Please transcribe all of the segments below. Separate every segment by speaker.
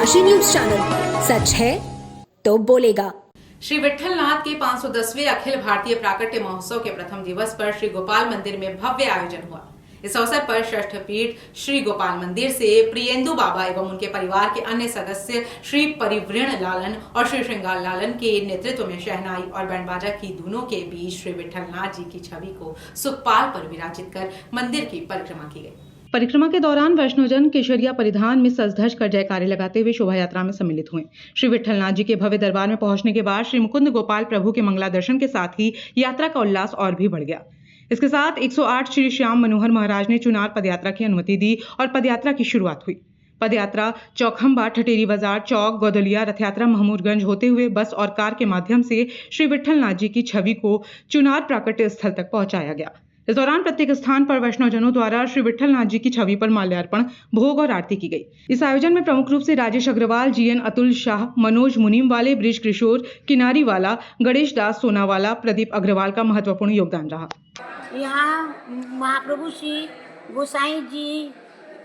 Speaker 1: Kashi news channel, सच है तो बोलेगा।
Speaker 2: श्री विट्ठलनाथ के 510वें अखिल भारतीय प्राकट्य महोत्सव के प्रथम दिवस पर श्री गोपाल मंदिर में भव्य आयोजन हुआ। इस अवसर पर षष्ठ पीठ श्री गोपाल मंदिर से प्रियेंदु बाबा एवं उनके परिवार के अन्य सदस्य श्री परिवृण लालन और श्री श्रृंगार लालन के नेतृत्व में शहनाई और बैंड बाजा की धुनों के बीच श्री विट्ठलनाथ जी की छवि को सुखपाल पर विराजित कर मंदिर की परिक्रमा की गई।
Speaker 3: परिक्रमा के दौरान वैष्णोजन केशरिया परिधान में सज धज कर जयकारे लगाते हुए शोभा यात्रा में सम्मिलित हुए। श्री विट्ठलनाथ जी के भव्य दरबार में पहुंचने के बाद श्री मुकुंद गोपाल प्रभु के मंगला दर्शन के साथ ही यात्रा का उल्लास और भी बढ़ गया। इसके साथ 108 श्री श्याम मनोहर महाराज ने चुनार पदयात्रा की अनुमति दी और पदयात्रा की शुरुआत हुई। पदयात्रा चौखंबा, ठटेरी बाजार, चौक, गोदलिया, रथयात्रा महमूदगंज होते हुए बस और कार के माध्यम से श्री विट्ठलनाथ जी की छवि को चुनार प्राकट्य स्थल तक पहुंचाया गया। इस दौरान प्रत्येक स्थान पर वैष्णवजनों द्वारा श्री विट्ठलनाथ जी की छवि पर माल्यार्पण, भोग और आरती की गई। इस आयोजन में प्रमुख रूप से राजेश अग्रवाल, जीएन अतुल शाह, मनोज मुनीमवाले, ब्रिज किशोर किनारीवाला, गणेश दास सोनावाला, प्रदीप अग्रवाल का महत्वपूर्ण योगदान रहा।
Speaker 4: यहाँ महाप्रभु श्री गोसाई जी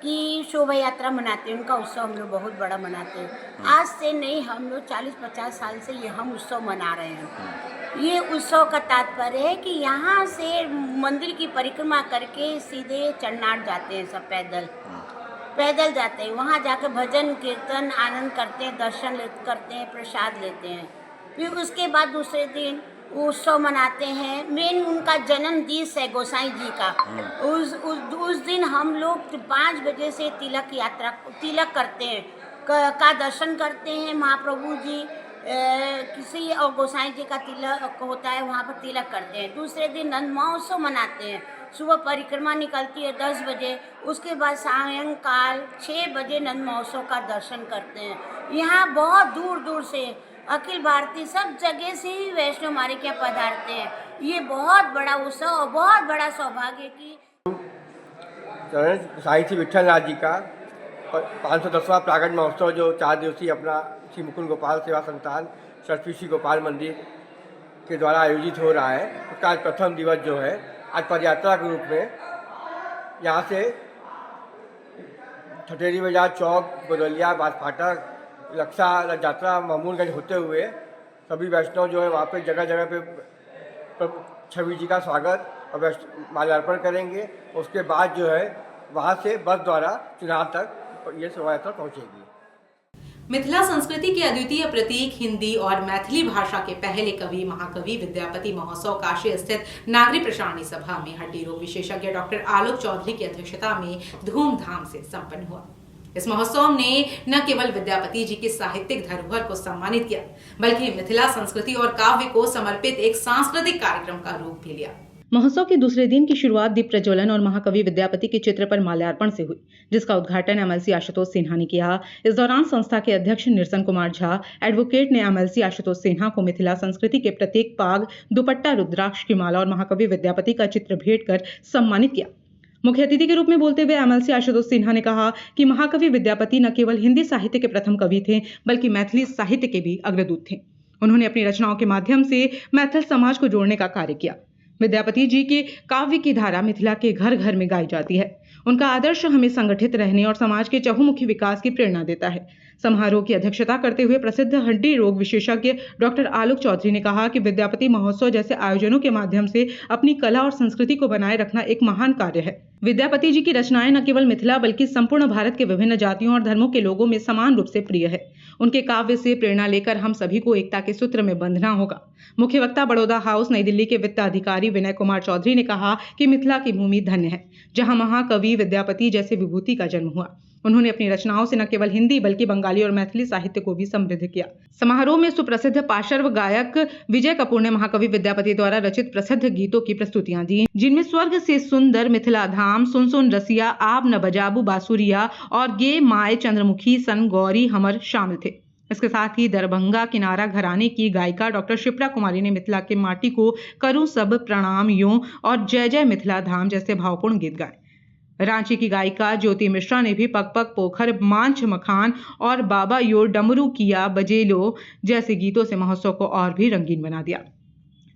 Speaker 4: की शोभा यात्रा मनाते हैं, उनका उत्सव हम लोग बहुत बड़ा मनाते हैं। आज से नहीं, हम लोग 40-50 साल से ये हम उत्सव मना रहे हैं। ये उत्सव का तात्पर्य है कि यहाँ से मंदिर की परिक्रमा करके सीधे चरनाट जाते हैं, सब पैदल जाते हैं। वहाँ जाकर भजन कीर्तन आनंद करते हैं, दर्शन करते हैं, प्रसाद लेते हैं। फिर उसके बाद दूसरे दिन उत्सव मनाते हैं। मेन उनका जन्म दिवस है गोसाई जी का। उस दिन हम लोग 5 बजे से तिलक करते हैं, का दर्शन करते हैं। महाप्रभु जी किसी और गोसाई जी का तिलक होता है, वहाँ पर तिलक करते हैं। दूसरे दिन नंद महोत्सव मनाते हैं। सुबह परिक्रमा निकलती है 10 बजे, उसके बाद सायंकाल 6 बजे नंद महोत्सव का दर्शन करते हैं। यहाँ बहुत दूर दूर से अखिल भारतीय सब जगह से ही वैष्णव हमारे क्या पधारते हैं। ये बहुत बड़ा उत्सव और बहुत बड़ा सौभाग्य की
Speaker 5: साईं श्री विट्ठलनाथ जी का 510वां प्राकट्य महोत्सव जो 4 दिवसीय अपना श्री मुकुंद गोपाल सेवा संस्थान षष्ठ श्री गोपाल मंदिर के द्वारा आयोजित हो रहा है। उसका आज प्रथम दिवस जो है, आज पदयात्रा के रूप में यहाँ से ठटेरी बाजार, चौक, गोदलिया, बाजफाटक, लक्षा, यात्रा महमूदगंज होते हुए सभी वैष्णव जो है वहाँ पे जगह जगह पे छवि जी का स्वागत और माल्यार्पण करेंगे। उसके बाद जो है वहाँ से बस द्वारा चुनार तक ये शोभा यात्रा पहुँचेगी।
Speaker 2: मिथिला संस्कृति के अद्वितीय प्रतीक हिंदी और मैथिली भाषा के पहले कवि महाकवि विद्यापति महोत्सव काशी स्थित नागरिक प्रसारणी सभा में हड्डी रोग विशेषज्ञ डॉक्टर आलोक चौधरी की अध्यक्षता में धूमधाम से संपन्न हुआ। इस महोत्सव ने न केवल विद्यापति जी की साहित्यिक धरोहर को सम्मानित किया, बल्कि मिथिला संस्कृति और काव्य को समर्पित एक सांस्कृतिक कार्यक्रम का रूप भी लिया।
Speaker 3: महोत्सव के दूसरे दिन की शुरुआत दीप प्रज्वलन और महाकवि विद्यापति के चित्र पर माल्यार्पण से हुई, जिसका उद्घाटन एमएलसी आशुतोष सिन्हा ने किया। इस दौरान संस्था के अध्यक्ष निरसन कुमार झा, एडवोकेट ने एमएलसी आशुतोष सिन्हा को मिथिला संस्कृति के प्रत्येक पाग, दुपट्टा, रुद्राक्ष की माला और महाकवि विद्यापति का चित्र भेंट कर सम्मानित किया। मुख्य अतिथि के रूप में बोलते हुए एमएलसी आशुतोष सिन्हा ने कहा कि महाकवि विद्यापति न केवल हिंदी साहित्य के प्रथम कवि थे, बल्कि मैथिली साहित्य के भी अग्रदूत थे। उन्होंने अपनी रचनाओं के माध्यम से मैथिल समाज को जोड़ने का कार्य किया। विद्यापति जी के काव्य की धारा मिथिला के घर घर में गाई जाती है। उनका आदर्श हमें संगठित रहने और समाज के चहुमुखी विकास की प्रेरणा देता है। समारोह की अध्यक्षता करते हुए प्रसिद्ध हड्डी रोग विशेषज्ञ डॉक्टर आलोक चौधरी ने कहा कि विद्यापति महोत्सव जैसे आयोजनों के माध्यम से अपनी कला और संस्कृति को बनाए रखना एक महान कार्य है। विद्यापति जी की रचनाएं न केवल मिथिला बल्कि संपूर्ण भारत के विभिन्न जातियों और धर्मों के लोगों में समान रूप से प्रिय है। उनके काव्य से प्रेरणा लेकर हम सभी को एकता के सूत्र में बंधना होगा। मुख्य वक्ता बड़ौदा हाउस नई दिल्ली के वित्त अधिकारी विनय कुमार चौधरी ने कहा कि मिथिला की भूमि धन्य है, जहां महाकवि विद्यापति जैसे विभूति का जन्म हुआ। उन्होंने अपनी रचनाओं से न केवल हिंदी बल्कि बंगाली और मैथिली साहित्य को भी समृद्ध किया। समारोह में सुप्रसिद्ध पार्श्व गायक विजय कपूर ने महाकवि विद्यापति द्वारा रचित प्रसिद्ध गीतों की प्रस्तुतियां दी, जिनमें स्वर्ग से सुंदर मिथिला धाम, सुन सुन रसिया, आप न बजाबू बांसुरिया और गे माए चंद्रमुखी सन गौरी हमर शामिल थे। इसके साथ ही दरभंगा किनारा घराने की गायिका डॉक्टर शिप्रा कुमारी ने मिथिला के माटी को करूं सब प्रणाम यूं और जय जय मिथिला धाम जैसे भावपूर्ण गीत गाए। रांची की गायिका ज्योति मिश्रा ने भी पग पग पोखर, मांझ मखान और बाबा यो डमरू किया बजेलो जैसे गीतों से महोत्सव को और भी रंगीन बना दिया।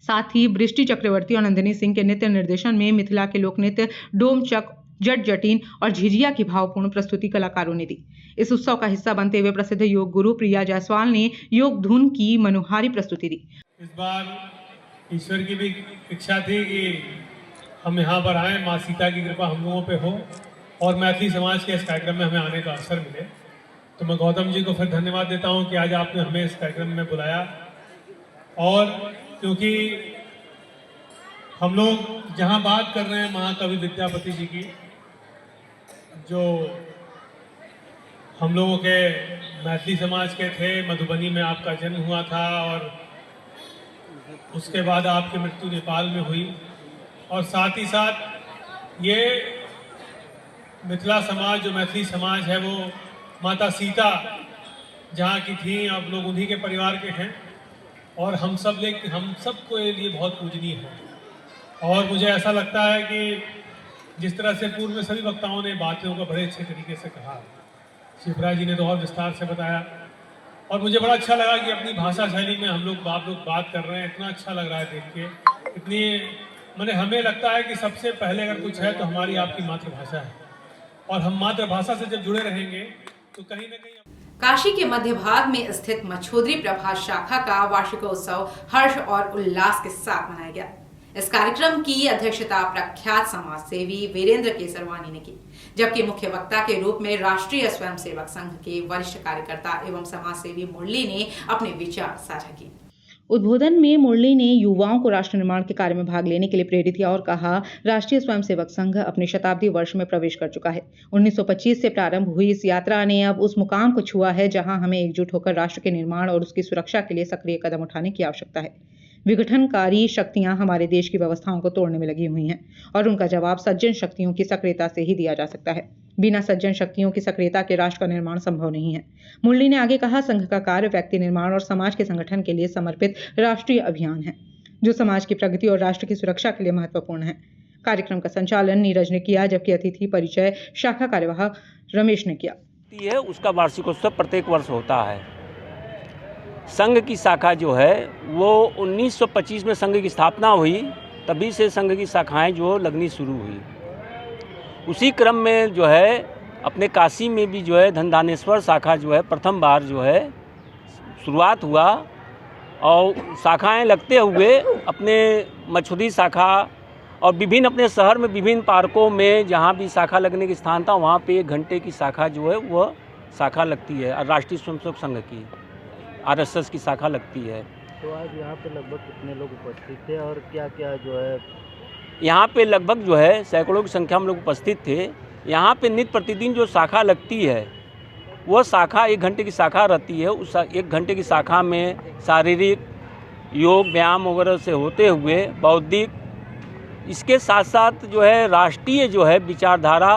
Speaker 3: साथ ही बृष्टि चक्रवर्ती और नंदिनी सिंह के नृत्य निर्देशन में मिथिला के लोक नृत्य डोमचक जट जटिन और झिझिया की भावपूर्ण प्रस्तुति कलाकारों ने दी। इस उत्सव का हिस्सा बनते हुए प्रसिद्ध योग गुरु प्रिया जायसवाल ने योग धुन की मनोहारी प्रस्तुति दी।
Speaker 6: इस बार ईश्वर की भी इच्छा थी कि हम यहाँ पर आए, माँ सीता की कृपा हम लोगों पे हो और मैथिली समाज के इस कार्यक्रम में हमें आने का अवसर मिले। तो मैं गौतम जी को फिर धन्यवाद देता हूँ कि आज आपने हमें इस कार्यक्रम में बुलाया। और क्योंकि हम लोग जहाँ बात कर रहे हैं महाकवि विद्यापति जी की, जो हम लोगों के मैथिली समाज के थे, मधुबनी में आपका जन्म हुआ था और उसके बाद आपकी मृत्यु नेपाल में हुई। और साथ ही साथ ये मिथिला समाज, जो मैथिली समाज है, वो माता सीता जहाँ की थी, आप लोग उन्हीं के परिवार के हैं और हम सबको लिए बहुत पूजनीय है। और मुझे ऐसा लगता है कि जिस तरह से पूर्व में सभी वक्ताओं ने बातों को बड़े अच्छे तरीके से कहा, शिवराज जी ने तो और विस्तार से बताया और मुझे बड़ा अच्छा लगा कि अपनी भाषा शैली में आप लोग बात कर रहे हैं। इतना अच्छा लग रहा है देख के। इतनी हमें लगता है कि सबसे पहले अगर कुछ है तो हमारी आपकी मातृभाषा है और हम मातृभाषा से जब जुड़े रहेंगे तो कहीं ना कहीं।
Speaker 2: काशी के मध्य भाग में स्थित मछोदरी प्रभात शाखा का वार्षिकोत्सव हर्ष और उल्लास के साथ मनाया गया। इस कार्यक्रम की अध्यक्षता प्रख्यात समाज सेवी वीरेंद्र केसरवानी ने की, जबकि मुख्य वक्ता के रूप में राष्ट्रीय स्वयंसेवक संघ के वरिष्ठ कार्यकर्ता एवं समाज सेवी मुरली ने अपने विचार साझा किए।
Speaker 3: उद्बोधन में मुरली ने युवाओं को राष्ट्र निर्माण के कार्य में भाग लेने के लिए प्रेरित किया और कहा, राष्ट्रीय स्वयंसेवक संघ अपने शताब्दी वर्ष में प्रवेश कर चुका है। 1925 से प्रारंभ हुई इस यात्रा ने अब उस मुकाम को छुआ है जहां हमें एकजुट होकर राष्ट्र के निर्माण और उसकी सुरक्षा के लिए सक्रिय कदम उठाने की आवश्यकता है। विघटनकारी शक्तियां हमारे देश की व्यवस्थाओं को तोड़ने में लगी हुई हैं और उनका जवाब सज्जन शक्तियों की सक्रियता से ही दिया जा सकता है। बिना सज्जन शक्तियों की सक्रियता के राष्ट्र का निर्माण संभव नहीं है। मुरली ने आगे कहा, संघ का कार्य व्यक्ति निर्माण और समाज के संगठन के लिए समर्पित राष्ट्रीय अभियान है जो समाज की प्रगति और राष्ट्र की सुरक्षा के लिए महत्वपूर्ण है। कार्यक्रम का संचालन नीरज ने किया, जबकि अतिथि परिचय शाखा कार्यवाहक रमेश ने किया।
Speaker 7: उसका वार्षिकोत्सव प्रत्येक वर्ष होता है। संघ की शाखा जो है वो 1925 में संघ की स्थापना हुई, तभी से संघ की शाखाएं जो लगनी शुरू हुई। उसी क्रम में जो है अपने काशी में भी जो है धनदानेश्वर शाखा जो है प्रथम बार जो है शुरुआत हुआ और शाखाएं लगते हुए अपने मछुदी शाखा और विभिन्न अपने शहर में विभिन्न पार्कों में जहाँ भी शाखा लगने के स्थान था वहाँ पे 1 घंटे की शाखा जो है वह शाखा लगती है। राष्ट्रीय स्वयंसेवक संघ की RSS की शाखा लगती है।
Speaker 8: तो आज यहाँ पे लगभग कितने लोग उपस्थित थे और क्या क्या जो है?
Speaker 7: यहाँ पे लगभग जो है सैकड़ों की संख्या में लोग उपस्थित थे। यहाँ पे नित्य प्रतिदिन जो शाखा लगती है वह शाखा 1 घंटे की शाखा रहती है। उस 1 घंटे की शाखा में शारीरिक योग व्यायाम वगैरह से होते हुए बौद्धिक, इसके साथ साथ जो है राष्ट्रीय जो है विचारधारा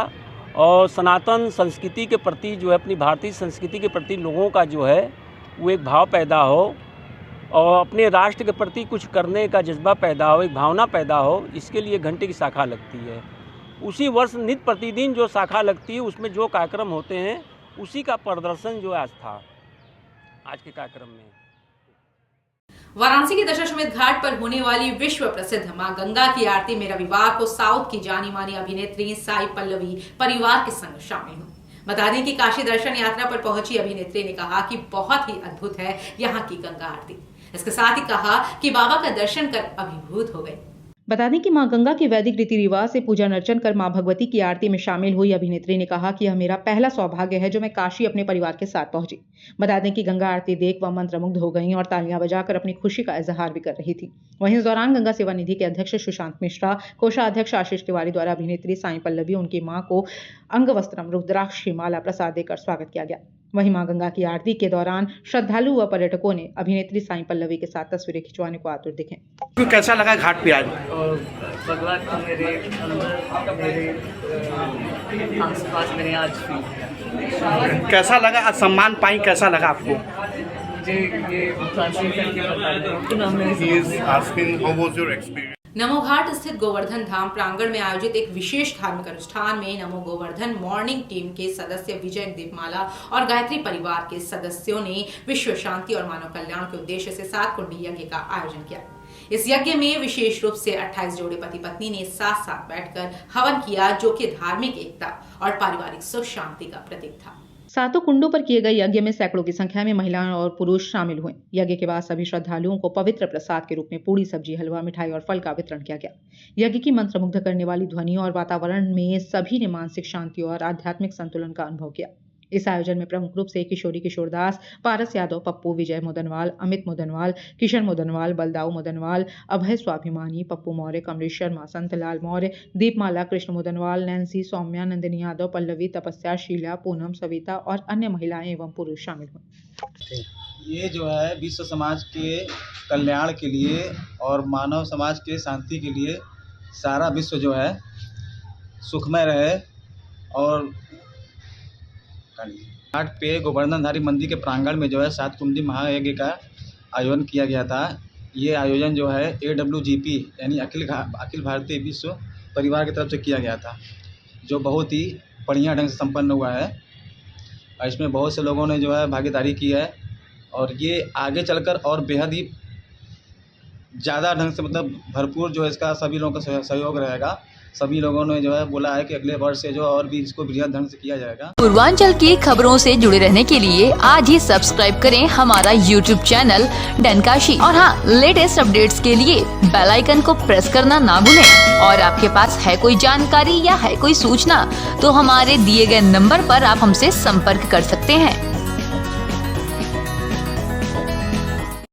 Speaker 7: और सनातन संस्कृति के प्रति जो है अपनी भारतीय संस्कृति के प्रति लोगों का जो है वो एक भाव पैदा हो और अपने राष्ट्र के प्रति कुछ करने का जज्बा पैदा हो, एक भावना पैदा हो, इसके लिए 1 घंटे की शाखा लगती है। उसी वर्ष नित्य प्रतिदिन जो शाखा लगती है उसमें जो कार्यक्रम होते हैं उसी का प्रदर्शन जो आज था आज के कार्यक्रम में।
Speaker 2: वाराणसी के दशाश्वमेध घाट पर होने वाली विश्व प्रसिद्ध मां गंगा की आरती में रविवार को साउथ की जानी मानी अभिनेत्री साई पल्लवी परिवार के संग शामिल हुई। बता दें कि काशी दर्शन यात्रा पर पहुंची अभिनेत्री ने कहा कि बहुत ही अद्भुत है यहाँ की गंगा आरती। इसके साथ ही कहा कि बाबा का दर्शन कर अभिभूत हो गए।
Speaker 3: बता दें कि मां गंगा के वैदिक रीति रिवाज से पूजन अर्चन कर मां भगवती की आरती में शामिल हुई अभिनेत्री ने कहा कि यह मेरा पहला सौभाग्य है जो मैं काशी अपने परिवार के साथ पहुंची। बता दें कि गंगा आरती देख वह मंत्रमुग्ध हो गईं और तालियां बजाकर अपनी खुशी का इजहार भी कर रही थी। वहीं इस दौरान गंगा सेवा निधि के अध्यक्ष सुशांत मिश्रा, कोषाध्यक्ष आशीष तिवारी द्वारा अभिनेत्री साई पल्लवी उनकी मां को अंगवस्त्रम रुद्राक्ष की माला प्रसाद देकर स्वागत किया गया। वहीं मां गंगा की आरती के दौरान श्रद्धालु व पर्यटकों ने अभिनेत्री साई पल्लवी के साथ तस्वीरें खिंचवाने को आतुर दिखे।
Speaker 5: कैसा लगा घाट पे आज?
Speaker 9: भगवान को मेरे अंदर मेरे आसपास मैंने आज फील।
Speaker 5: कैसा लगा? सम्मान पाई, कैसा लगा आपको?
Speaker 9: मुझे ये ट्रांसलेट करके बता दो।
Speaker 2: नमो घाट स्थित गोवर्धन धाम प्रांगण में आयोजित एक विशेष धार्मिक अनुष्ठान में नमो गोवर्धन मॉर्निंग टीम के सदस्य विजय दीपमाला और गायत्री परिवार के सदस्यों ने विश्व शांति और मानव कल्याण के उद्देश्य से 7 कुंडी यज्ञ का आयोजन किया। इस यज्ञ में विशेष रूप से 28 जोड़े पति पत्नी ने साथ साथ बैठकर हवन किया, जो कि धार्मिक एकता और पारिवारिक सुख शांति का प्रतीक था।
Speaker 3: सातों कुंडों पर किए गए यज्ञ में सैकड़ों की संख्या में महिलाएं और पुरुष शामिल हुए। यज्ञ के बाद सभी श्रद्धालुओं को पवित्र प्रसाद के रूप में पूरी, सब्जी, हलवा, मिठाई और फल का वितरण किया गया। यज्ञ की मंत्रमुग्ध करने वाली ध्वनि और वातावरण में सभी ने मानसिक शांति और आध्यात्मिक संतुलन का अनुभव किया। इस आयोजन में प्रमुख रूप से किशोरी किशोरदास, पारस यादव, पप्पू, विजय मोदनवाल, अमित मोदनवाल, किशन मोदनवाल, बलदाऊ मोदनवाल, अभय स्वाभिमानी, पप्पू मौर्य, कमलेश शर्मा, संतलाल मौर्य, दीपमाला, कृष्ण मोदनवाल, नैन्सी, सौम्या, नंदिनी यादव, पल्लवी, तपस्या, शीला, पूनम, सविता और अन्य महिलाएं एवं पुरुष शामिल हुए।
Speaker 10: ये जो है विश्व समाज के कल्याण के लिए और मानव समाज के शांति के लिए सारा विश्व जो है सुखमय रहे। और घाट पे गोवर्धनधारी मंदिर के प्रांगण में जो है 7 कुंडी महायज्ञ का आयोजन किया गया था। ये आयोजन जो है AWGP यानी अखिल भारतीय विश्व परिवार की तरफ से किया गया था, जो बहुत ही बढ़िया ढंग से संपन्न हुआ है। और इसमें बहुत से लोगों ने जो है भागीदारी की है और ये आगे चलकर और बेहद ही ज़्यादा ढंग से मतलब भरपूर जो है इसका सभी लोगों का सहयोग रहेगा। सभी लोगों ने जो है बोला है कि अगले वर्ष से जो और भी इसको बृहद ढंग से किया जाएगा।
Speaker 11: पूर्वांचल की खबरों से जुड़े रहने के लिए आज ही सब्सक्राइब करें हमारा YouTube चैनल डनकाशी और हाँ, लेटेस्ट अपडेट्स के लिए बेल आइकन को प्रेस करना ना भूलें। और आपके पास है कोई जानकारी या है कोई सूचना तो हमारे दिए गए नंबर पर आप हमसे संपर्क कर सकते हैं।